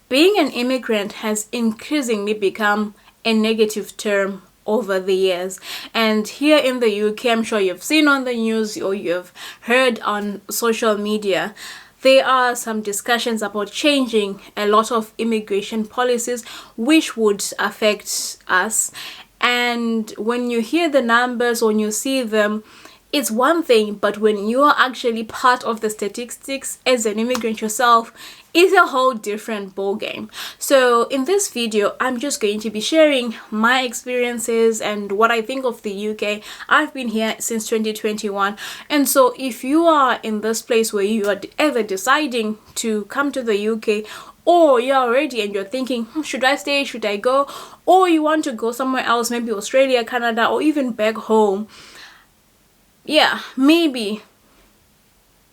being an immigrant has increasingly become a negative term over the years. And here in the UK, I'm sure you've seen on the news or you've heard on social media, there are some discussions about changing a lot of immigration policies which would affect us. And when you hear the numbers, when you see them, it's one thing, but when you are actually part of the statistics as an immigrant yourself, it's a whole different ballgame. So in this video, I'm just going to be sharing my experiences and what I think of the UK. I've been here since 2021. And so if you are in this place where you are ever deciding to come to the UK, or you're already and you're thinking, should I stay, should I go? Or you want to go somewhere else, maybe Australia, Canada, or even back home. Yeah, maybe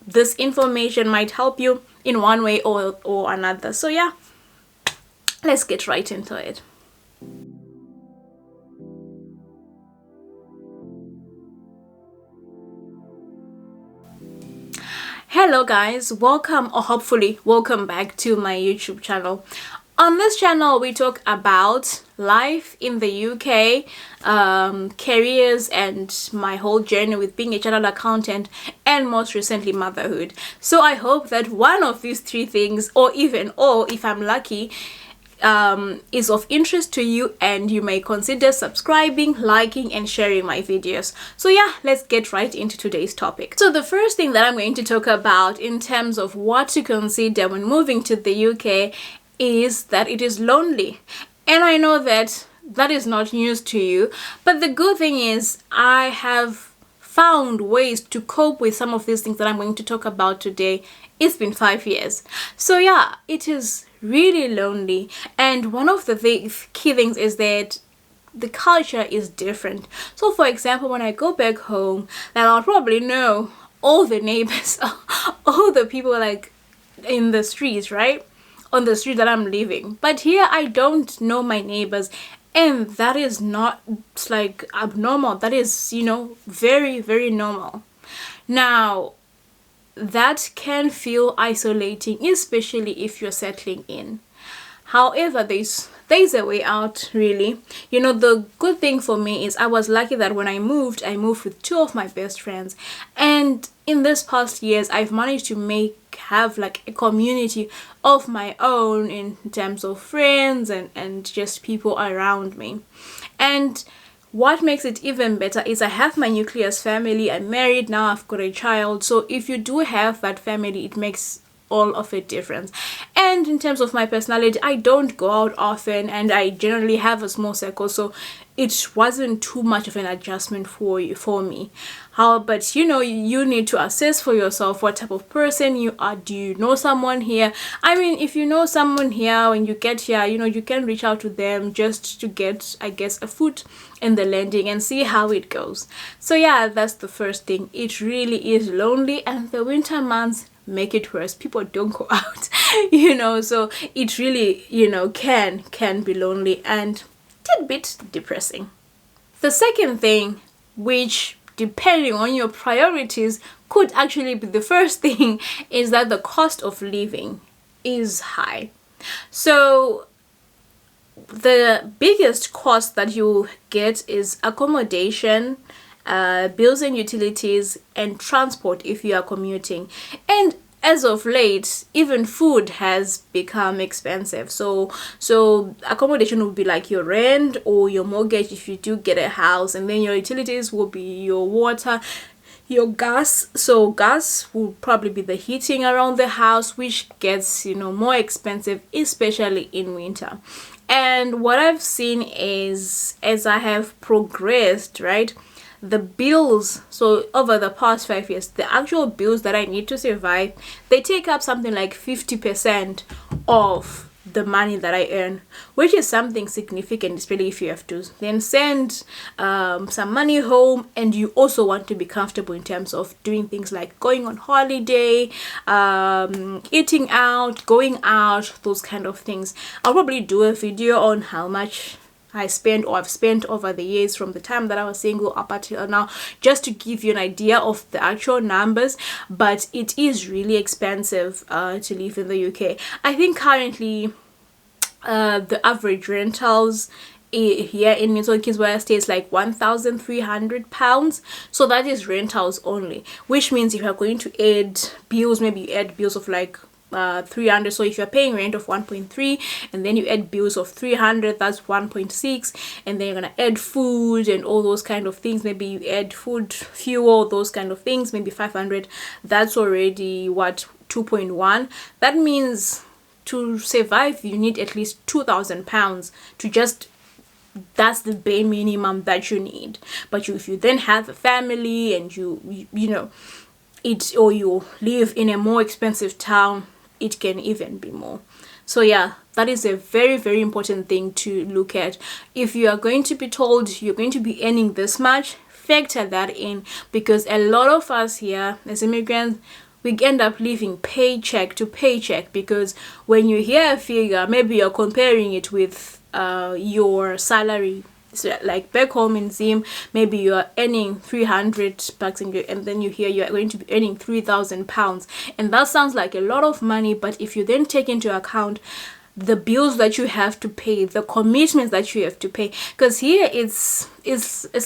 this information might help you in one way or another. So yeah, let's get right into it. Hello guys, welcome or hopefully welcome back to my YouTube channel. On this channel, we talk about life in the UK, careers, and my whole journey with being a chartered accountant, and most recently motherhood. So I hope that one of these three things, or even all, if I'm lucky, is of interest to you, and you may consider subscribing, liking, and sharing my videos. So yeah, let's get right into today's topic. So the first thing that I'm going to talk about in terms of what to consider when moving to the UK is that it is lonely. And I know that that is not news to you, but the good thing is I have found ways to cope with some of these things that I'm going to talk about today. It's been 5 years. So yeah, it is really lonely. And one of the key things is that the culture is different. So for example, when I go back home, then I'll probably know all the neighbors, all the people like in the streets, right? On the street that I'm living. But here I don't know my neighbors, and that is not like abnormal. That is, very, very normal. Now, that can feel isolating, especially if you're settling in. However, there's a way out, really. The good thing for me is I was lucky that when I moved with two of my best friends, and in this past years I've managed to have like a community of my own in terms of friends and just people around me. And what makes it even better is I have my nucleus family. I'm married now, I've got a child. So if you do have that family, it makes all of a difference. And in terms of my personality, I don't go out often, and I generally have a small circle, so it wasn't too much of an adjustment for me. But you need to assess for yourself what type of person you are. Do you know someone here? I mean, if you know someone here, when you get here, you can reach out to them just to get, I guess, a foot in the landing and see how it goes. So yeah, that's the first thing. It really is lonely, and the winter months make it worse. People don't go out, so it really, can be lonely and a bit depressing. The second thing, which depending on your priorities could actually be the first thing, is that the cost of living is high. So the biggest cost that you get is accommodation, bills and utilities, and transport if you are commuting. And as of late, even food has become expensive. So accommodation will be like your rent or your mortgage if you do get a house, and then your utilities will be your water, your gas. So gas will probably be the heating around the house, which gets more expensive, especially in winter. And what I've seen is, as I have progressed, right, the bills, so over the past 5 years, the actual bills that I need to survive, they take up something like 50% of the money that I earn, which is something significant, especially if you have to then send some money home, and you also want to be comfortable in terms of doing things like going on holiday, eating out, going out, those kind of things. I'll probably do a video on how much I've spent over the years from the time that I was single up until now, just to give you an idea of the actual numbers. But it is really expensive to live in the UK. I think currently The average rentals here in Milton where I stay is like £1,300. So that is rentals only, which means if you're going to add bills, maybe you add bills of like 300. So if you're paying rent of 1.3 and then you add bills of 300, that's 1.6, and then you're gonna add food and all those kind of things. Maybe you add food, fuel, those kind of things, maybe 500. That's already what, 2.1. That means to survive you need at least £2,000 to just, that's the bare minimum that you need. But if you then have a family and you know it, or you live in a more expensive town, it can even be more. So yeah, that is a very, very important thing to look at. If you are going to be told you're going to be earning this much, factor that in, because a lot of us here as immigrants, we end up living paycheck to paycheck, because when you hear a figure, maybe you're comparing it with your salary. So like back home in Zim, maybe you're earning $300 and then you hear you're going to be earning £3,000, and that sounds like a lot of money. But if you then take into account the bills that you have to pay, the commitments that you have to pay, because here it's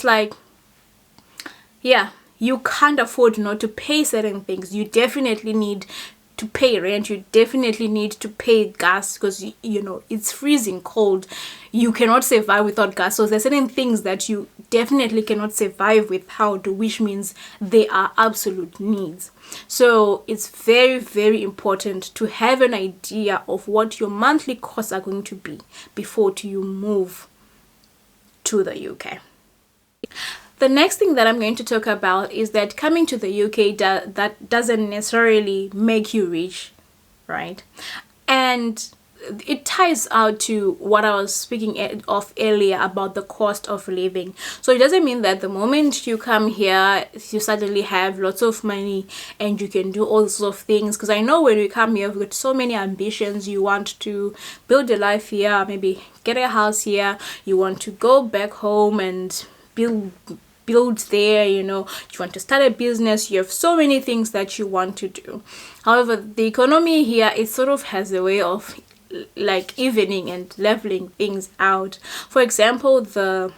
like, yeah, you can't afford not to pay certain things. You definitely need to pay rent, you definitely need to pay gas, because you know it's freezing cold. You cannot survive without gas. So there's certain things that you definitely cannot survive without, which means they are absolute needs. So it's very, very important to have an idea of what your monthly costs are going to be before you move to the UK. The next thing that I'm going to talk about is that coming to the UK, that doesn't necessarily make you rich, right? And it ties out to what I was speaking of earlier about the cost of living. So it doesn't mean that the moment you come here, you suddenly have lots of money and you can do all sorts of things. Because I know when we come here, we've got so many ambitions. You want to build a life here, maybe get a house here. You want to go back home and build there, you know, you want to start a business, you have so many things that you want to do. However, the economy here, it sort of has a way of like evening and leveling things out. For example, the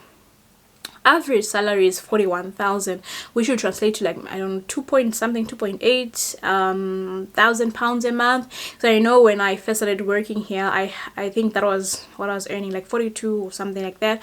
average salary is 41,000, which would translate to like, I don't know, 2.8 thousand pounds a month. So I know when I first started working here, I think that was what I was earning, like 42 or something like that,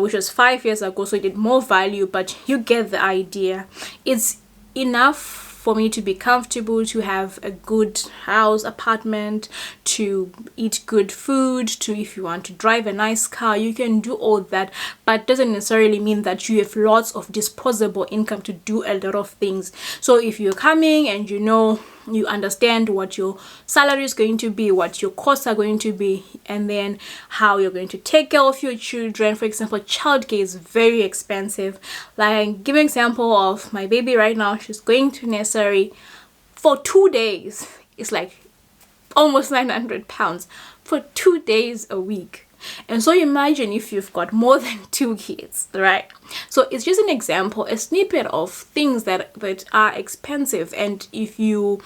which was 5 years ago. So it did more value, but you get the idea. It's enough for me to be comfortable, to have a good house, apartment, to eat good food, to, if you want to drive a nice car, you can do all that. But doesn't necessarily mean that you have lots of disposable income to do a lot of things. So if you're coming and you know, you understand what your salary is going to be, what your costs are going to be, and then how you're going to take care of your children. For example, childcare is very expensive. Like, give an example of my baby right now. She's going to nursery for 2 days. It's like almost £900 for 2 days a week. And so imagine if you've got more than 2 kids, right? So it's just an example, a snippet of things that are expensive, and if you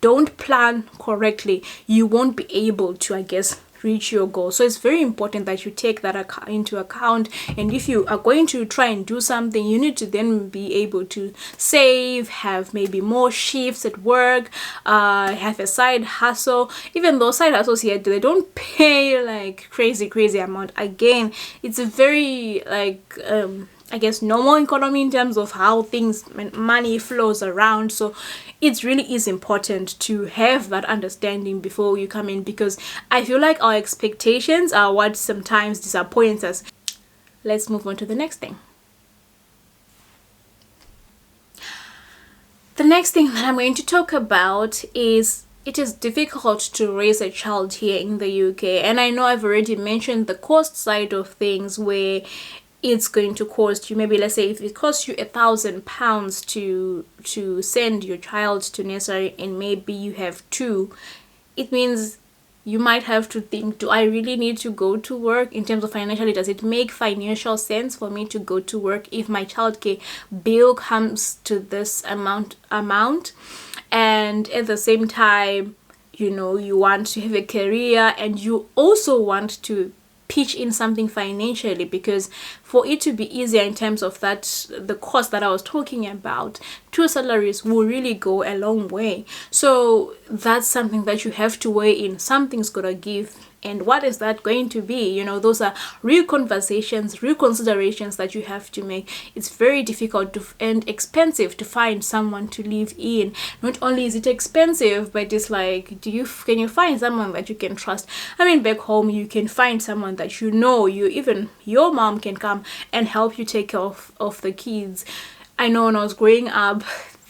don't plan correctly, you won't be able to, I guess, reach your goal. So it's very important that you take that into account. And if you are going to try and do something, you need to then be able to save, have maybe more shifts at work, have a side hustle. Even though side hustles here, they don't pay like crazy amount. Again, it's a very like I guess normal economy in terms of how things, money flows around. So it really is important to have that understanding before you come in, because I feel like our expectations are what sometimes disappoints us. Let's move on to the next thing. The next thing that I'm going to talk about is it is difficult to raise a child here in the UK. And I know I've already mentioned the cost side of things, where it's going to cost you, maybe let's say if it costs you £1,000 to send your child to nursery, and maybe you have 2, it means you might have to think, do I really need to go to work? In terms of financially, does it make financial sense for me to go to work if my childcare bill comes to this amount? And at the same time, you want to have a career and you also want to pitch in something financially, because for it to be easier in terms of that, the cost that I was talking about, two salaries will really go a long way. So that's something that you have to weigh in. Something's gonna give, and what is that going to be? Those are real conversations, real considerations that you have to make. It's very difficult and expensive to find someone to live in. Not only is it expensive, but it's like, can you find someone that you can trust? I mean, back home you can find someone that even your mom can come and help you take care of the kids. I know when I was growing up,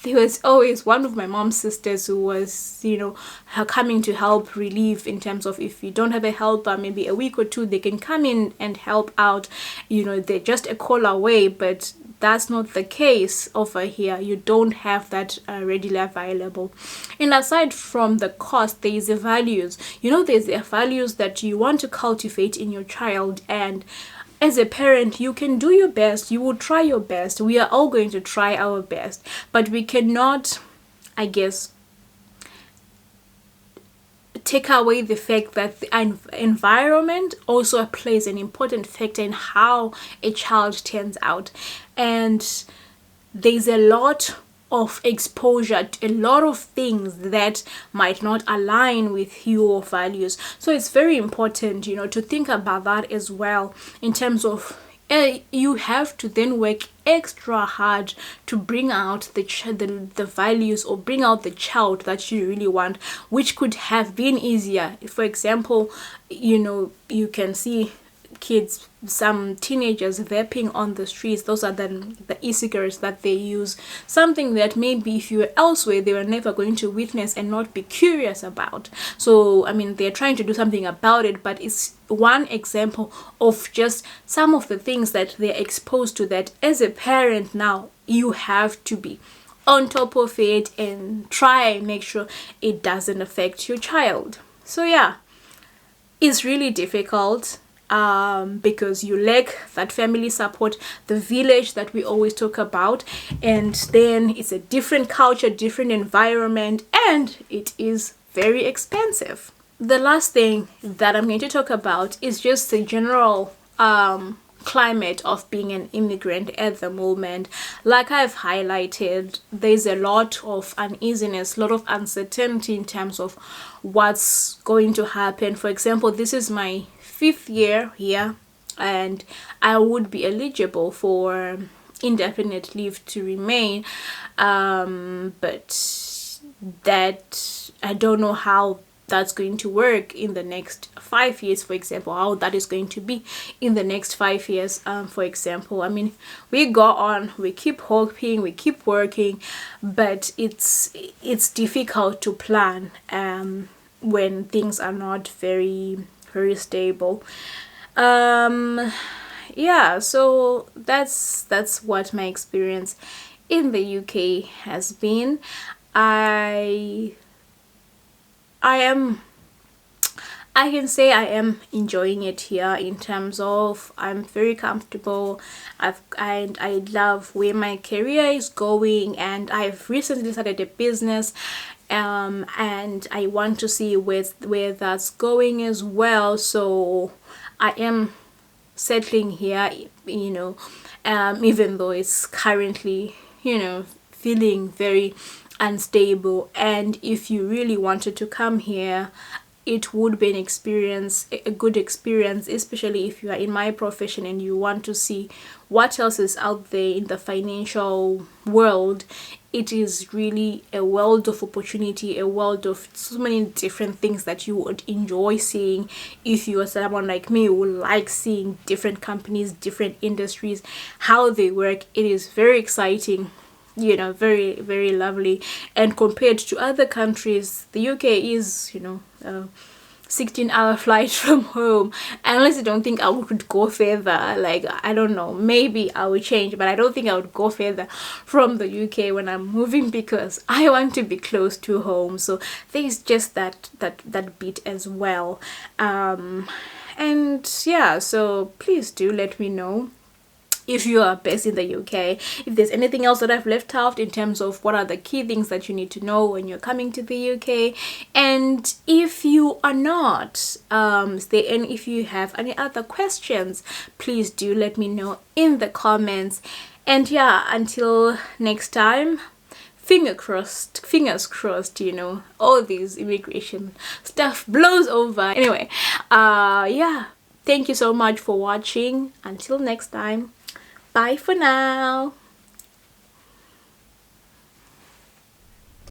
there was always one of my mom's sisters who was, her coming to help relieve, in terms of if you don't have a helper, maybe a week or two, they can come in and help out. They're just a call away, but that's not the case over here. You don't have that readily available. And aside from the cost, there is the values. There's the values that you want to cultivate in your child, and as a parent, you can do your best. You will try your best. We are all going to try our best, but we cannot, I guess, take away the fact that the environment also plays an important factor in how a child turns out. And there's a lot of exposure to a lot of things that might not align with your values. So it's very important, to think about that as well, in terms of you have to then work extra hard to bring out the values, or bring out the child that you really want, which could have been easier. For example, you can see kids, some teenagers vaping on the streets. Those are the e-cigarettes that they use, something that maybe if you were elsewhere they were never going to witness and not be curious about. So I mean, they're trying to do something about it, but it's one example of just some of the things that they're exposed to, that as a parent now you have to be on top of it and try and make sure it doesn't affect your child. So yeah, it's really difficult, because you lack that family support, the village that we always talk about, and then it's a different culture, different environment, and it is very expensive. The last thing that I'm going to talk about is just the general climate of being an immigrant at the moment. Like I've highlighted, there's a lot of uneasiness, a lot of uncertainty in terms of what's going to happen. For example, this is my 5th year here, and I would be eligible for indefinite leave to remain, but that I don't know how that's going to work in the next 5 years, for example, how that is going to be in the next 5 years, for example. I mean, we go on, we keep hoping, we keep working, but it's difficult to plan when things are not very stable. Yeah, so that's what my experience in the UK has been. I can say I am enjoying it here, in terms of I'm very comfortable. I love where my career is going, and I've recently started a business, and I want to see where that's going as well. So I am settling here, even though it's currently, feeling very unstable. And if you really wanted to come here, it would be a good experience, especially if you are in my profession and you want to see what else is out there in the financial world. It is really a world of opportunity, a world of so many different things that you would enjoy seeing if you are someone like me who like seeing different companies, different industries, how they work. It is very exciting, very, very lovely. And compared to other countries, the UK is, 16-hour flight from home. Unless I don't think I would go further. Like, I don't know, maybe I will change, but I don't think I would go further from the UK when I'm moving, because I want to be close to home. So there's just that bit as well. And yeah, so please do let me know if you are based in the UK. If there's anything else that I've left out in terms of what are the key things that you need to know when you're coming to the UK, and if you are not, if you have any other questions, please do let me know in the comments. And yeah, until next time, fingers crossed, you know, all these immigration stuff blows over. Anyway, yeah, thank you so much for watching. Until next time, bye for now.